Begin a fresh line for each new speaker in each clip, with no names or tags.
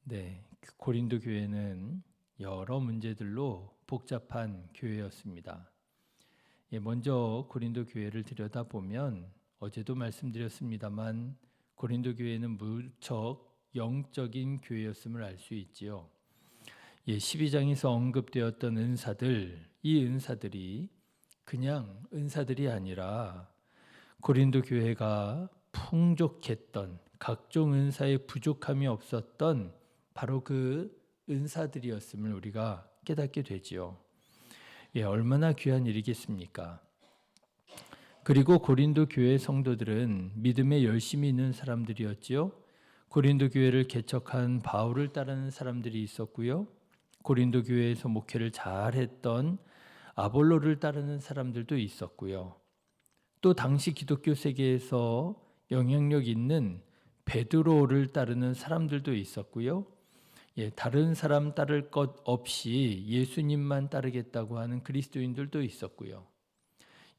네, 고린도 교회는 여러 문제들로 복잡한 교회였습니다. 먼저 고린도 교회를 들여다보면 어제도 말씀드렸습니다만 고린도 교회는 무척 영적인 교회였음을 알 수 있지요. 12장에서 언급되었던 은사들, 이 은사들이 그냥 은사들이 아니라 고린도 교회가 풍족했던 각종 은사에 부족함이 없었던 바로 그 은사들이었음을 우리가 깨닫게 되지요. 얼마나 귀한 일이겠습니까? 그리고 고린도 교회 성도들은 믿음에 열심히 있는 사람들이었지요. 고린도 교회를 개척한 바울을 따르는 사람들이 있었고요. 고린도 교회에서 목회를 잘했던 아볼로를 따르는 사람들도 있었고요. 또 당시 기독교 세계에서 영향력 있는 베드로를 따르는 사람들도 있었고요. 다른 사람 따를 것 없이 예수님만 따르겠다고 하는 그리스도인들도 있었고요.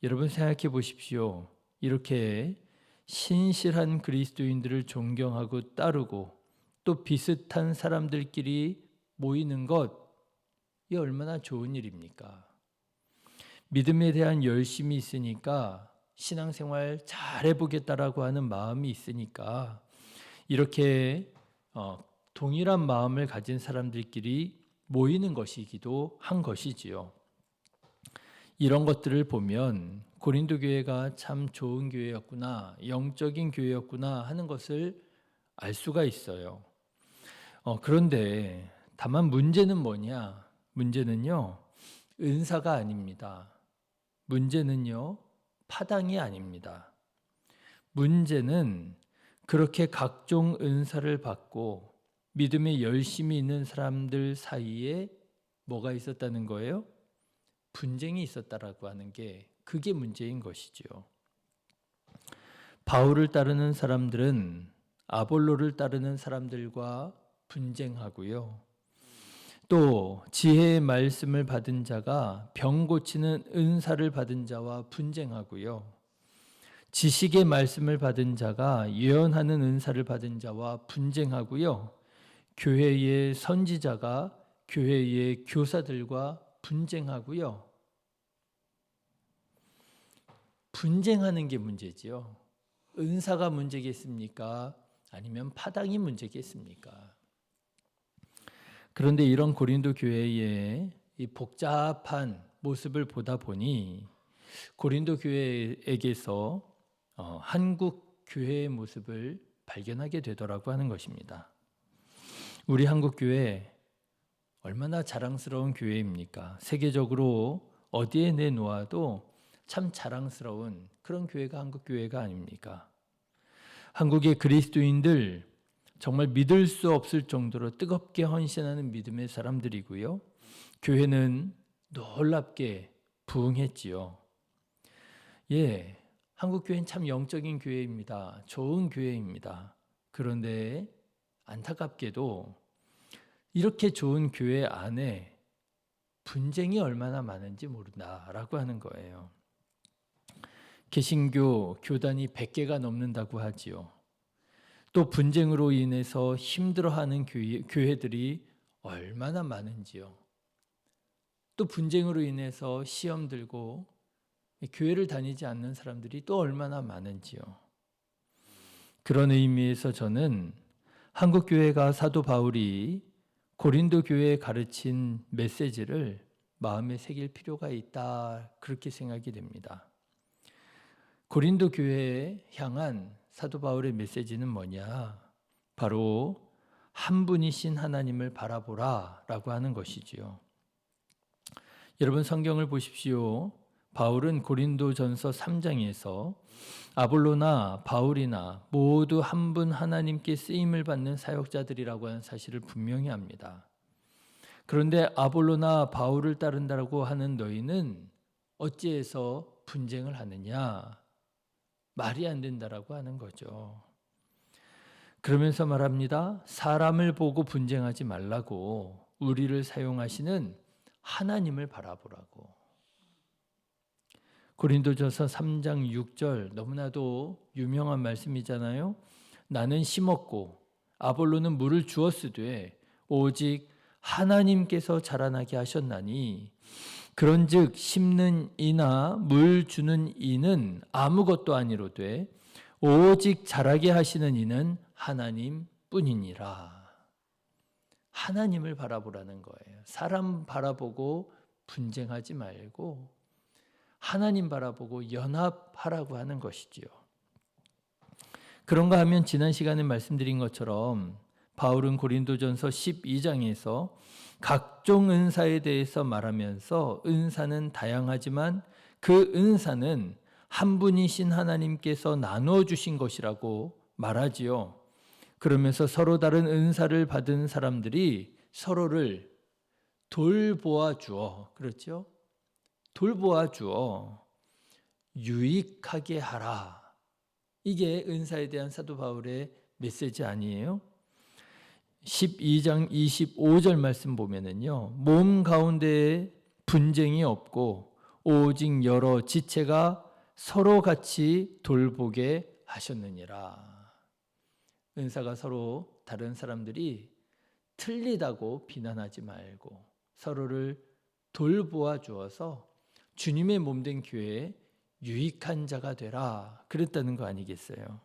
여러분 생각해 보십시오. 이렇게 신실한 그리스도인들을 존경하고 따르고 또 비슷한 사람들끼리 모이는 것, 이 얼마나 좋은 일입니까? 믿음에 대한 열심이 있으니까 신앙생활 잘 해보겠다라고 하는 마음이 있으니까 이렇게 동일한 마음을 가진 사람들끼리 모이는 것이기도 한 것이지요. 이런 것들을 보면 고린도 교회가 참 좋은 교회였구나, 영적인 교회였구나 하는 것을 알 수가 있어요. 그런데 다만 문제는 뭐냐? 문제는요, 은사가 아닙니다. 문제는요, 파당이 아닙니다. 문제는 그렇게 각종 은사를 받고 믿음에 열심히 있는 사람들 사이에 뭐가 있었다는 거예요? 분쟁이 있었다라고 하는 게 그게 문제인 것이죠. 바울을 따르는 사람들은 아볼로를 따르는 사람들과 분쟁하고요. 또 지혜의 말씀을 받은 자가 병 고치는 은사를 받은 자와 분쟁하고요. 지식의 말씀을 받은 자가 예언하는 은사를 받은 자와 분쟁하고요. 교회의 선지자가 교회의 교사들과 분쟁하고요. 분쟁하는 게 문제지요. 은사가 문제겠습니까? 아니면 파당이 문제겠습니까? 그런데 이런 고린도 교회의 이 복잡한 모습을 보다 보니 고린도 교회에게서 한국 교회의 모습을 발견하게 되더라고 하는 것입니다. 우리 한국 교회 얼마나 자랑스러운 교회입니까? 세계적으로 어디에 내놓아도 참 자랑스러운 그런 교회가 한국 교회가 아닙니까? 한국의 그리스도인들 정말 믿을 수 없을 정도로 뜨겁게 헌신하는 믿음의 사람들이고요. 교회는 놀랍게 부흥했지요. 한국 교회는 참 영적인 교회입니다. 좋은 교회입니다. 그런데 안타깝게도 이렇게 좋은 교회 안에 분쟁이 얼마나 많은지 모른다라고 하는 거예요. 개신교 교단이 100개가 넘는다고 하지요. 또 분쟁으로 인해서 힘들어하는 교회들이 얼마나 많은지요. 또 분쟁으로 인해서 시험 들고 교회를 다니지 않는 사람들이 또 얼마나 많은지요. 그런 의미에서 저는 한국 교회가 사도 바울이 고린도 교회에 가르친 메시지를 마음에 새길 필요가 있다, 그렇게 생각이 됩니다. 고린도 교회에 향한 사도 바울의 메시지는 뭐냐? 바로 한 분이신 하나님을 바라보라 라고 하는 것이지요. 여러분 성경을 보십시오. 바울은 고린도전서 3장에서 아볼로나 바울이나 모두 한 분 하나님께 쓰임을 받는 사역자들이라고 하는 사실을 분명히 합니다. 그런데 아볼로나 바울을 따른다고 하는 너희는 어찌해서 분쟁을 하느냐? 말이 안 된다라고 하는 거죠. 그러면서 말합니다. 사람을 보고 분쟁하지 말라고, 우리를 사용하시는 하나님을 바라보라고. 고린도전서 3장 6절 너무나도 유명한 말씀이잖아요. 나는 심었고 아볼로는 물을 주었으되 오직 하나님께서 자라나게 하셨나니 그런즉 심는 이나 물 주는 이는 아무것도 아니로되 오직 자라게 하시는 이는 하나님뿐이니라. 하나님을 바라보라는 거예요. 사람 바라보고 분쟁하지 말고 하나님 바라보고 연합하라고 하는 것이지요. 그런가 하면 지난 시간에 말씀드린 것처럼 바울은 고린도전서 12장에서 각종 은사에 대해서 말하면서 은사는 다양하지만 그 은사는 한 분이신 하나님께서 나누어 주신 것이라고 말하지요. 그러면서 서로 다른 은사를 받은 사람들이 서로를 돌보아 주어, 그렇죠? 돌보아 주어 유익하게 하라. 이게 은사에 대한 사도 바울의 메시지 아니에요? 12장 25절 말씀 보면은요, 몸 가운데에 분쟁이 없고 오직 여러 지체가 서로 같이 돌보게 하셨느니라. 은사가 서로 다른 사람들이 틀리다고 비난하지 말고 서로를 돌보아 주어서 주님의 몸된 교회에 유익한 자가 되라. 그랬다는 거 아니겠어요?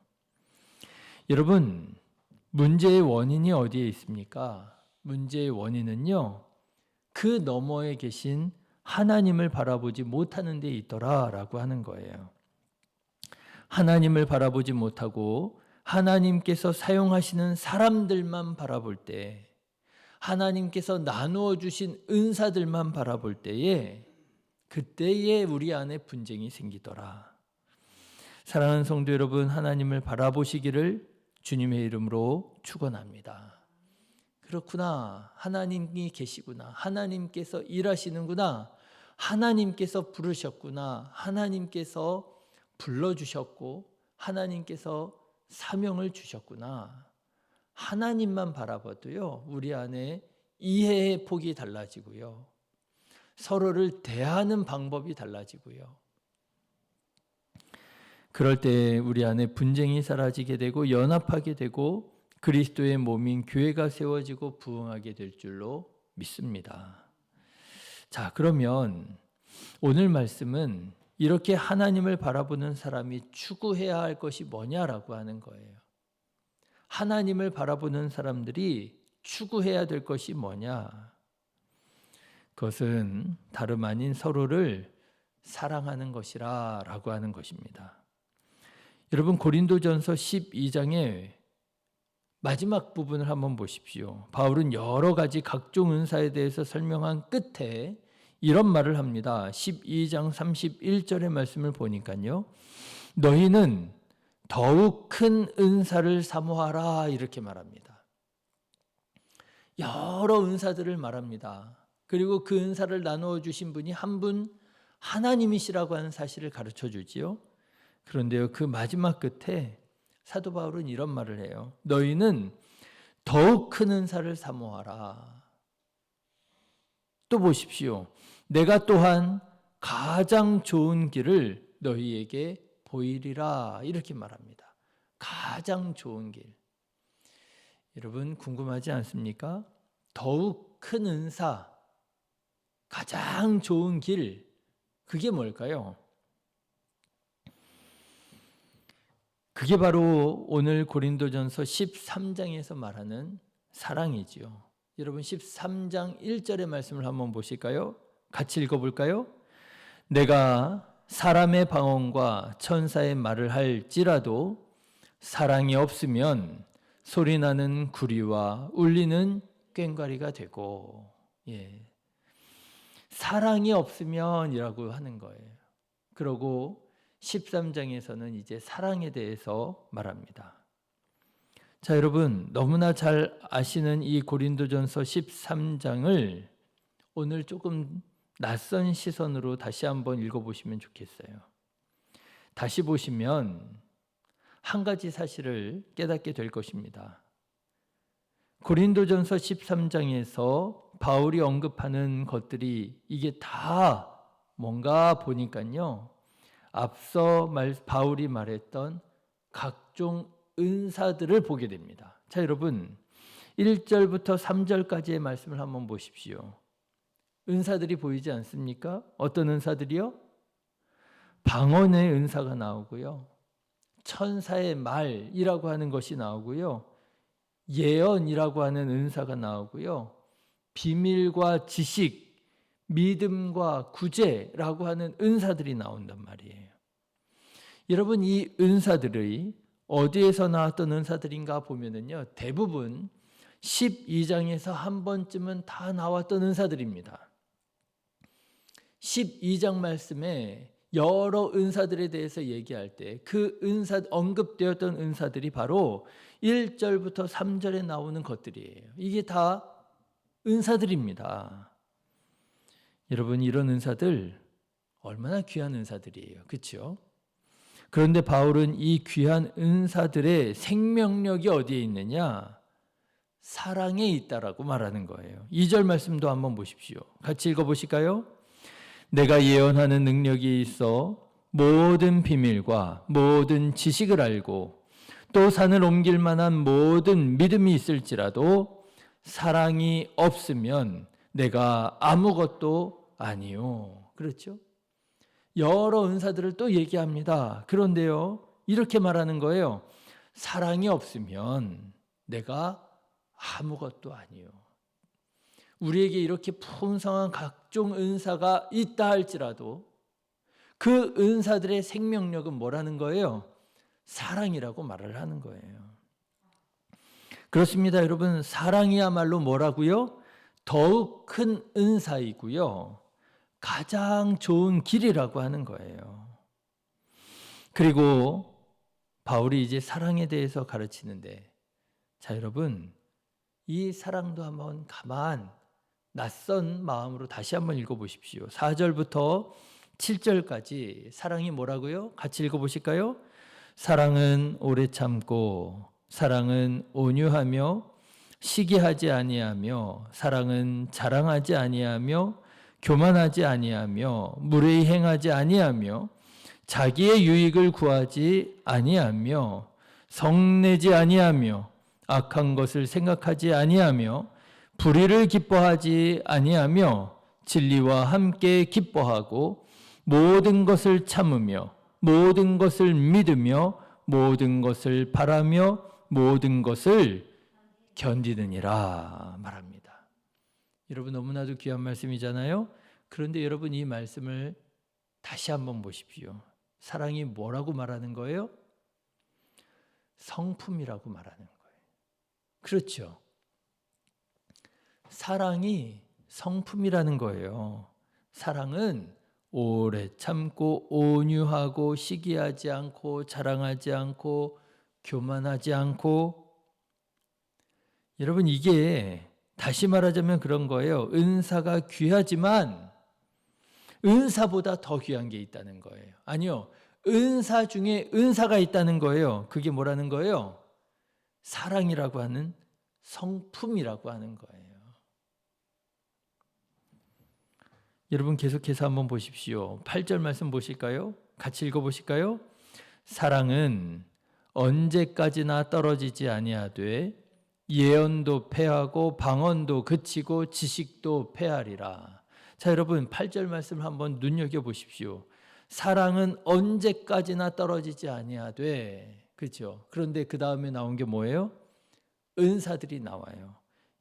여러분, 문제의 원인이 어디에 있습니까? 문제의 원인은요, 그 너머에 계신 하나님을 바라보지 못하는 데 있더라라고 하는 거예요. 하나님을 바라보지 못하고 하나님께서 사용하시는 사람들만 바라볼 때, 하나님께서 나누어 주신 은사들만 바라볼 때에 그때에 우리 안에 분쟁이 생기더라. 사랑하는 성도 여러분, 하나님을 바라보시기를 주님의 이름으로 축원합니다. 그렇구나. 하나님이 계시구나. 하나님께서 일하시는구나. 하나님께서 부르셨구나. 하나님께서 불러주셨고 하나님께서 사명을 주셨구나. 하나님만 바라봐도요, 우리 안에 이해의 폭이 달라지고요. 서로를 대하는 방법이 달라지고요. 그럴 때 우리 안에 분쟁이 사라지게 되고 연합하게 되고 그리스도의 몸인 교회가 세워지고 부흥하게 될 줄로 믿습니다. 자, 그러면 오늘 말씀은 이렇게 하나님을 바라보는 사람이 추구해야 할 것이 뭐냐라고 하는 거예요. 하나님을 바라보는 사람들이 추구해야 될 것이 뭐냐? 그것은 다름 아닌 서로를 사랑하는 것이라고 하는 것입니다. 여러분, 고린도전서 12장의 마지막 부분을 한번 보십시오. 바울은 여러 가지 각종 은사에 대해서 설명한 끝에 이런 말을 합니다. 12장 31절의 말씀을 보니까요, 너희는 더욱 큰 은사를 사모하라 이렇게 말합니다. 여러 은사들을 말합니다. 그리고 그 은사를 나누어 주신 분이 한 분 하나님이시라고 하는 사실을 가르쳐 주지요. 그런데요, 그 마지막 끝에 사도 바울은 이런 말을 해요. 너희는 더욱 큰 은사를 사모하라. 또 보십시오. 내가 또한 가장 좋은 길을 너희에게 보이리라 이렇게 말합니다. 가장 좋은 길. 여러분, 궁금하지 않습니까? 더욱 큰 은사, 가장 좋은 길, 그게 뭘까요? 그게 바로 오늘 고린도전서 13장에서 말하는 사랑이지요. 여러분, 13장 1절의 말씀을 한번 보실까요? 같이 읽어볼까요? 내가 사람의 방언과 천사의 말을 할지라도 사랑이 없으면 소리나는 구리와 울리는 꽹과리가 되고, 사랑이 없으면이라고 하는 거예요. 그러고 13장에서는 이제 사랑에 대해서 말합니다. 자, 여러분, 너무나 잘 아시는 이 고린도전서 13장을 오늘 조금 낯선 시선으로 다시 한번 읽어보시면 좋겠어요. 다시 보시면 한 가지 사실을 깨닫게 될 것입니다. 고린도전서 13장에서 바울이 언급하는 것들이 이게 다 뭔가 보니까요, 앞서 바울이 말했던 각종 은사들을 보게 됩니다. 자, 여러분, 1절부터 3절까지의 말씀을 한번 보십시오. 은사들이 보이지 않습니까? 어떤 은사들이요? 방언의 은사가 나오고요. 천사의 말이라고 하는 것이 나오고요. 예언이라고 하는 은사가 나오고요. 비밀과 지식, 믿음과 구제라고 하는 은사들이 나온단 말이에요. 여러분, 이 은사들이 어디에서 나왔던 은사들인가 보면은요, 대부분 12장에서 한 번쯤은 다 나왔던 은사들입니다. 12장 말씀에 여러 은사들에 대해서 얘기할 때 그 은사, 언급되었던 은사들이 바로 1절부터 3절에 나오는 것들이에요. 이게 다 은사들입니다. 여러분, 이런 은사들 얼마나 귀한 은사들이에요. 그렇죠? 그런데 바울은 이 귀한 은사들의 생명력이 어디에 있느냐? 사랑에 있다라고 말하는 거예요. 2절 말씀도 한번 보십시오. 같이 읽어보실까요? 내가 예언하는 능력이 있어 모든 비밀과 모든 지식을 알고 또 산을 옮길 만한 모든 믿음이 있을지라도 사랑이 없으면 내가 아무것도 아니요. 그렇죠? 여러 은사들을 또 얘기합니다. 그런데요, 이렇게 말하는 거예요. 사랑이 없으면 내가 아무것도 아니요. 우리에게 이렇게 풍성한 각종 은사가 있다 할지라도 그 은사들의 생명력은 뭐라는 거예요? 사랑이라고 말을 하는 거예요. 그렇습니다, 여러분. 사랑이야말로 뭐라고요? 더욱 큰 은사이고요. 가장 좋은 길이라고 하는 거예요. 그리고 바울이 이제 사랑에 대해서 가르치는데, 자, 여러분, 이 사랑도 한번 낯선 마음으로 다시 한번 읽어보십시오. 4절부터 7절까지 사랑이 뭐라고요? 같이 읽어보실까요? 사랑은 오래 참고 사랑은 온유하며 시기하지 아니하며 사랑은 자랑하지 아니하며 교만하지 아니하며 무례히 행하지 아니하며 자기의 유익을 구하지 아니하며 성내지 아니하며 악한 것을 생각하지 아니하며 불의를 기뻐하지 아니하며 진리와 함께 기뻐하고 모든 것을 참으며 모든 것을 믿으며 모든 것을 바라며 모든 것을 견디느니라 말합니다. 여러분, 너무나도 귀한 말씀이잖아요. 그런데 여러분, 이 말씀을 다시 한번 보십시오. 사랑이 뭐라고 말하는 거예요? 성품이라고 말하는 거예요. 그렇죠? 사랑이 성품이라는 거예요. 사랑은 오래 참고 온유하고 시기하지 않고 자랑하지 않고 교만하지 않고, 여러분, 이게 다시 말하자면 그런 거예요. 은사가 귀하지만 은사보다 더 귀한 게 있다는 거예요. 아니요, 은사 중에 은사가 있다는 거예요. 그게 뭐라는 거예요? 사랑이라고 하는 성품이라고 하는 거예요. 여러분, 계속해서 한번 보십시오. 8절 말씀 보실까요? 같이 읽어보실까요? 사랑은 언제까지나 떨어지지 아니하되 예언도 패하고 방언도 그치고 지식도 패하리라. 자, 여러분, 8절 말씀을 한번 눈여겨보십시오. 사랑은 언제까지나 떨어지지 아니하되, 그렇죠? 그런데 그 다음에 나온 게 뭐예요? 은사들이 나와요.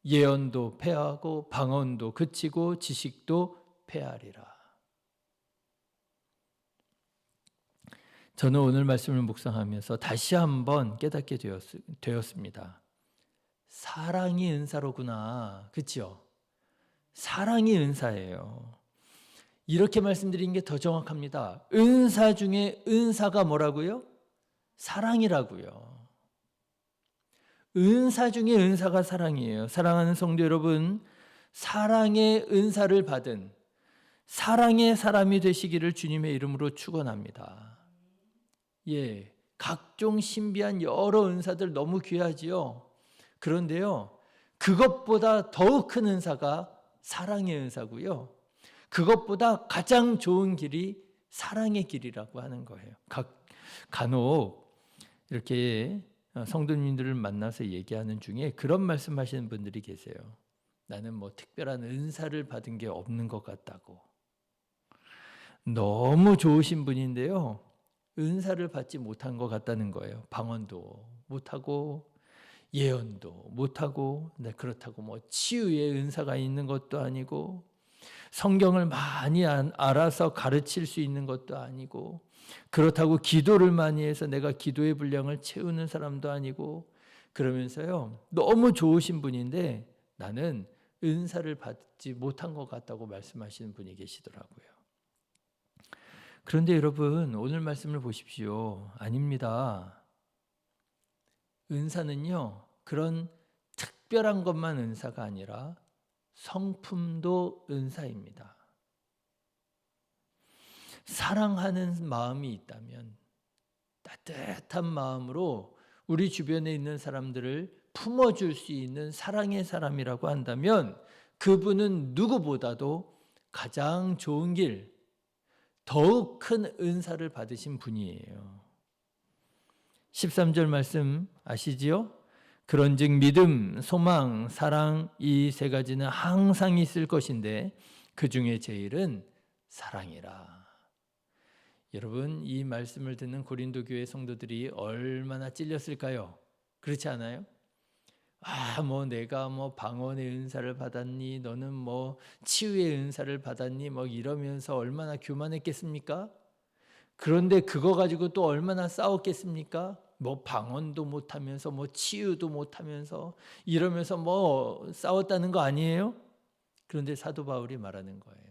예언도 패하고 방언도 그치고 지식도 패하리라. 저는 오늘 말씀을 묵상하면서 다시 한번 깨닫게 되었습니다. 사랑이 은사로구나. 그렇죠? 사랑이 은사예요. 이렇게 말씀드린 게 더 정확합니다. 은사 중에 은사가 뭐라고요? 사랑이라고요. 은사 중에 은사가 사랑이에요. 사랑하는 성도 여러분, 사랑의 은사를 받은 사랑의 사람이 되시기를 주님의 이름으로 축원합니다. 예, 각종 신비한 여러 은사들 너무 귀하지요. 그런데요, 그것보다 더욱 큰 은사가 사랑의 은사고요. 그것보다 가장 좋은 길이 사랑의 길이라고 하는 거예요. 간혹 이렇게 성도님들을 만나서 얘기하는 중에 그런 말씀하시는 분들이 계세요. 나는 뭐 특별한 은사를 받은 게 없는 것 같다고. 너무 좋으신 분인데요. 은사를 받지 못한 것 같다는 거예요. 방언도 못하고 예언도 못하고, 그렇다고 뭐 치유의 은사가 있는 것도 아니고, 성경을 많이 알아서 가르칠 수 있는 것도 아니고, 그렇다고 기도를 많이 해서 내가 기도의 분량을 채우는 사람도 아니고, 그러면서요, 너무 좋으신 분인데 나는 은사를 받지 못한 것 같다고 말씀하시는 분이 계시더라고요. 그런데 여러분, 오늘 말씀을 보십시오. 아닙니다. 은사는요, 그런 특별한 것만 은사가 아니라 성품도 은사입니다. 사랑하는 마음이 있다면 따뜻한 마음으로 우리 주변에 있는 사람들을 품어줄 수 있는 사랑의 사람이라고 한다면 그분은 누구보다도 가장 좋은 길, 더욱 큰 은사를 받으신 분이에요. 13절 말씀 아시지요? 그런즉 믿음, 소망, 사랑 이 세 가지는 항상 있을 것인데 그 중에 제일은 사랑이라. 여러분, 이 말씀을 듣는 고린도 교회 성도들이 얼마나 찔렸을까요? 그렇지 않아요? 뭐 내가 뭐 방언의 은사를 받았니? 너는 뭐 치유의 은사를 받았니? 뭐 이러면서 얼마나 교만했겠습니까? 그런데 그거 가지고 또 얼마나 싸웠겠습니까? 뭐 방언도 못하면서 뭐 치유도 못하면서 이러면서 뭐 싸웠다는 거 아니에요? 그런데 사도 바울이 말하는 거예요.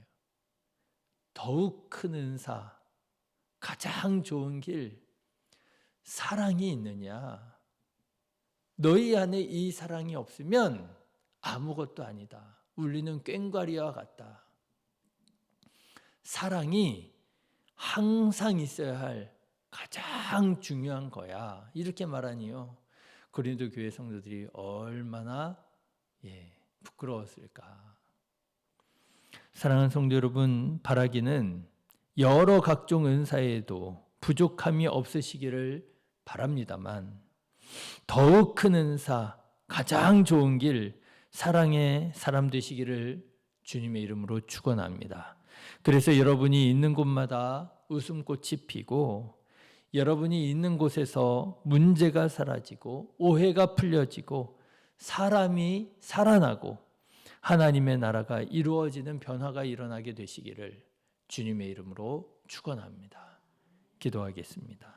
더욱 큰 은사, 가장 좋은 길, 사랑이 있느냐? 너희 안에 이 사랑이 없으면 아무것도 아니다. 울리는 꽹과리와 같다. 사랑이 항상 있어야 할 가장 중요한 거야. 이렇게 말하니요. 고린도 교회 성도들이 얼마나 부끄러웠을까. 사랑하는 성도 여러분, 바라기는 여러 각종 은사에도 부족함이 없으시기를 바랍니다만 더욱 큰 은사, 가장 좋은 길, 사랑의 사람 되시기를 주님의 이름으로 축원합니다. 그래서 여러분이 있는 곳마다 웃음꽃이 피고 여러분이 있는 곳에서 문제가 사라지고 오해가 풀려지고 사람이 살아나고 하나님의 나라가 이루어지는 변화가 일어나게 되시기를 주님의 이름으로 축원합니다. 기도하겠습니다.